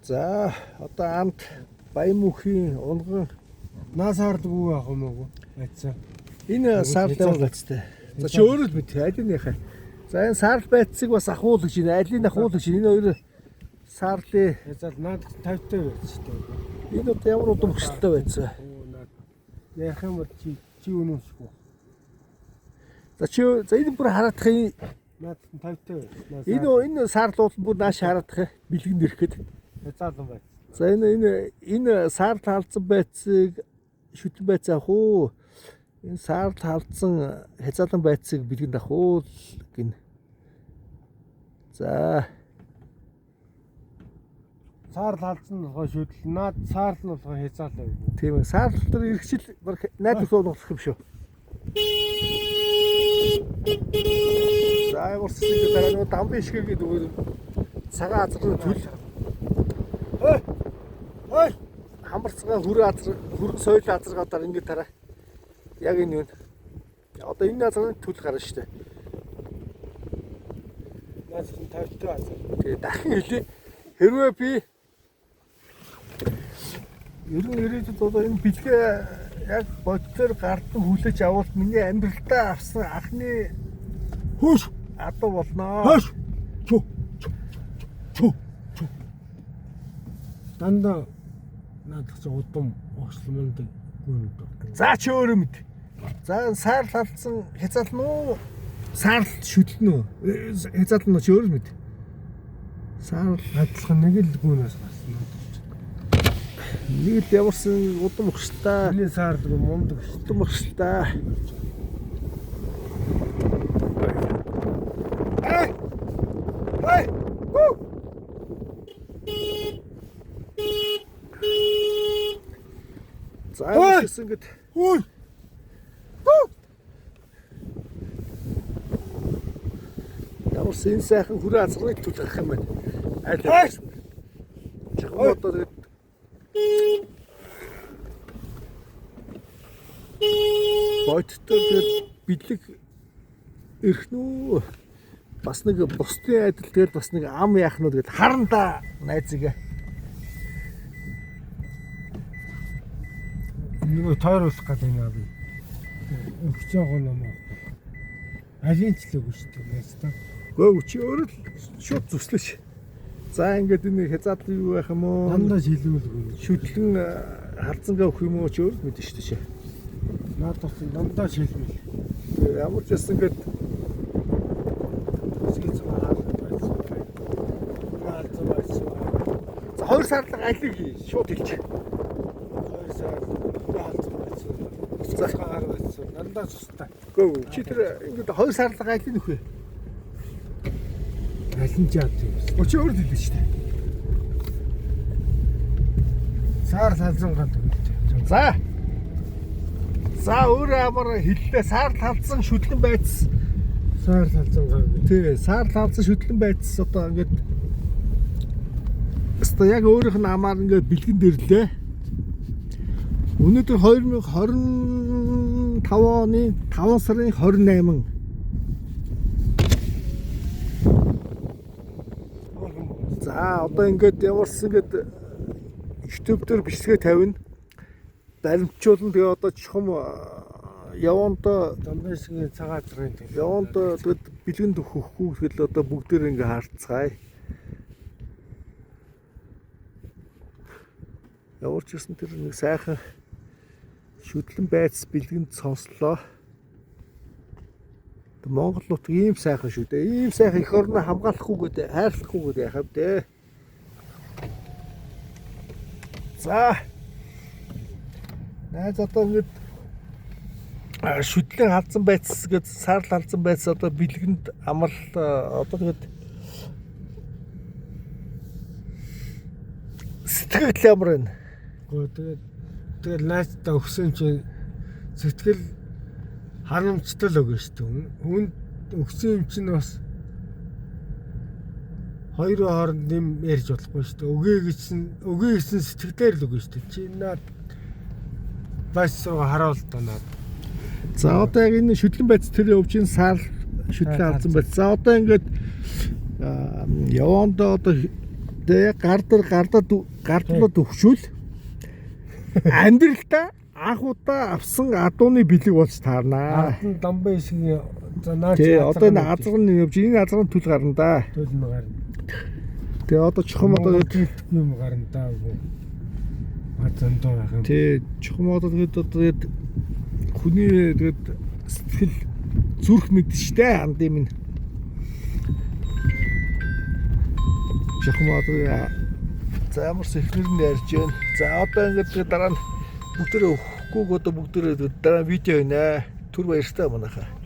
За одоо амт Баянмөнхийн унган наас хардггүй байх юм уу? Байцаа. энэ сарлаа байцтай. За чи өөрөө л мэд аль нь яхаа. За энэ сарл байцыг бас ахуулж байна. Алийг ахуулж байна. Энэ хоёр сарлын Язал наад 50-тай байц шүү дээ. энэ одоо ямар удам хөшөлтөй байцаа. Яах юм бол чи өнөөсгүй. За энэ бүр хараадах Наад 50-тай байц. энэ сарлууд бүр нааш хараадах бэлгэнд ирэхэд. Язаалан байц. За энэ сарл халдсан байцыг шүтэн байц авах уу? Энэ сарл халдсан хязаалан байцыг бэлгэнд авах уу гин. За Саарл халдсан болохоо шүдэл. Наад саарл нь болохоо хязаалаа. тийм ээ. Сарл дээр иргэжил найдвар суулгах юм шүү. За айгуурс ингэ дараа нөгөө дамбын ишгээ гэдэг цагаан азрын төл. Ой! Хамарцгаа хүрээ соёл азаргаадаар ингэ тараа. Яг энэ юу. Одоо энэ азрын төл гарна шүү дээ. Наад 50-тай азар. Тэгээ дахин хэлээ. Хэрвээ би ер нь ирээдүйд одоо энэ бэлгээ яг бодцоор гардан хүлээж авал миний амьдралдаа авсан анхны хөөш адуу болноо. Хөөш. Чу. Дандаа наадах чи удам осломондаг гүндэг. За чи өөрөө мэд. За энэ саарл халдсан хязаалн уу? Саарл шүтлэн үү? Хязаалн чи өөрөө мэд. Саарл Адилхан нэг л гүнээс гарсан. нэг л ямарсан удам өгшөлтөө. Миний саарл мундаг шүү. Удам өгшөлтөө. Ай! За ямарс ингэж Ой! ямарс энэ сайхан хүрээ азрыг түлхэх юм байна. Аль. Чухал одоо тэгээд бодтой тэгээд бэлэг ирхнүү бас нэг бусдын адил тэгээд бас нэг ам яах нь тэгээд харанда найзыг Нөгөө тойруулах гэдэг юм аа би. Өгч байгаа юм аа. Алин ч л үгүй шүү дээ. Ястаа. гоо чи өөрөө л шууд зүслэш. За ингээд энэ хязгаарлал юу байх юм уу? Дандаа шилмэлгүй. Шүтлэн халдсангаа өгөх юм уу чи өөрөө мэдэн шүү дээ шээ. Наад бас дандаа шилмэл. Ямар ч гэсэн ингээд за 2 сарлаг алиг шууд хэлчих. 2 сар цаахаар байсан. Дандаа цустай. Гөө чи тэр ингээд 2 сарлаг алиг нөхөө. Алин жаад юм. Өчөө өөр хэлсэн шүү дээ. Саар салсан гад үү. За. За өөрөө амар хэллээ. Саарл халдсан шүтлэн байц. Саар салсан гад. Тий, саарл халдсан шүтлэн байц одоо ингээд өстой яг өөрийнх нь амаар ингээд бэлгэн дэрлээ. Өнөөдөр 2025 оны 5 сарын 28. За одоо ингээд ямарс ингээд YouTube дээр бичлэгээ тавина. Баримтжуулна. Тэгээ одоо чухам яванд Дандаа шиг цагаан азрын төл. яванд тэгээд бэлгэнд өгөхгүй гэхэл одоо бүгдээр ингээ харцгаая. Ямар ч гэсэн тэр нэг сайхан шүтлэн байц бэлгэнд сонслоо. Монгол нут ийм сайхан шүү дээ. Ийм сайхан их орноо хамгаалахгүй гэдэг, хайрлахгүй гэдэг яхав дээ. За. Найз одоо ингэж шүтлэн халдсан байц гэж саарл халдсан байц одоо бэлгэнд амрал одоо тэгээд сэтгэл ямар байна. Гэхдээ тэгэл найзтай өгсөн чинь сэтгэл харамжтай л өгнө шүү дээ. Хүнд өгсөн юм чинь бас хоёрын хооронд юм ярьж болохгүй шүү дээ. Өгөө гэсэн сэтгэлээр л өгнө шүү дээ. Чи наад байсруу хараал та наад. За одоо яг энэ шүтлэн байц тэр явж ин саарл шүтлэн халдсан байц. За одоо ингээд явандаа одоо Тэгээ гардуулаад өгшүүл амьдралдаа анх удаа авсан адууны бэлэг болж таарнаа. Ардын дамбын хэсгийн за наач Тэгээ одоо энэ азар нь явж энэ азар нь түл гарна да. төл нь гарна. Тэгээ одоо чухам одоо хэлтгүй юм гарна даа үгүй. Азандаа байх юм. тэгээ чухам одоо тэгээд хүний тэгээд сэтгэл зүрх мэдэн штэ андын минь. Чухам одоо за ямар сэхнэр нь ярьж байна. За одоо ингээд дараа нь бүгдээ өгөхгүй одоо бүгдээ дараа видеоийнэ. Түр баяртай манайхаа.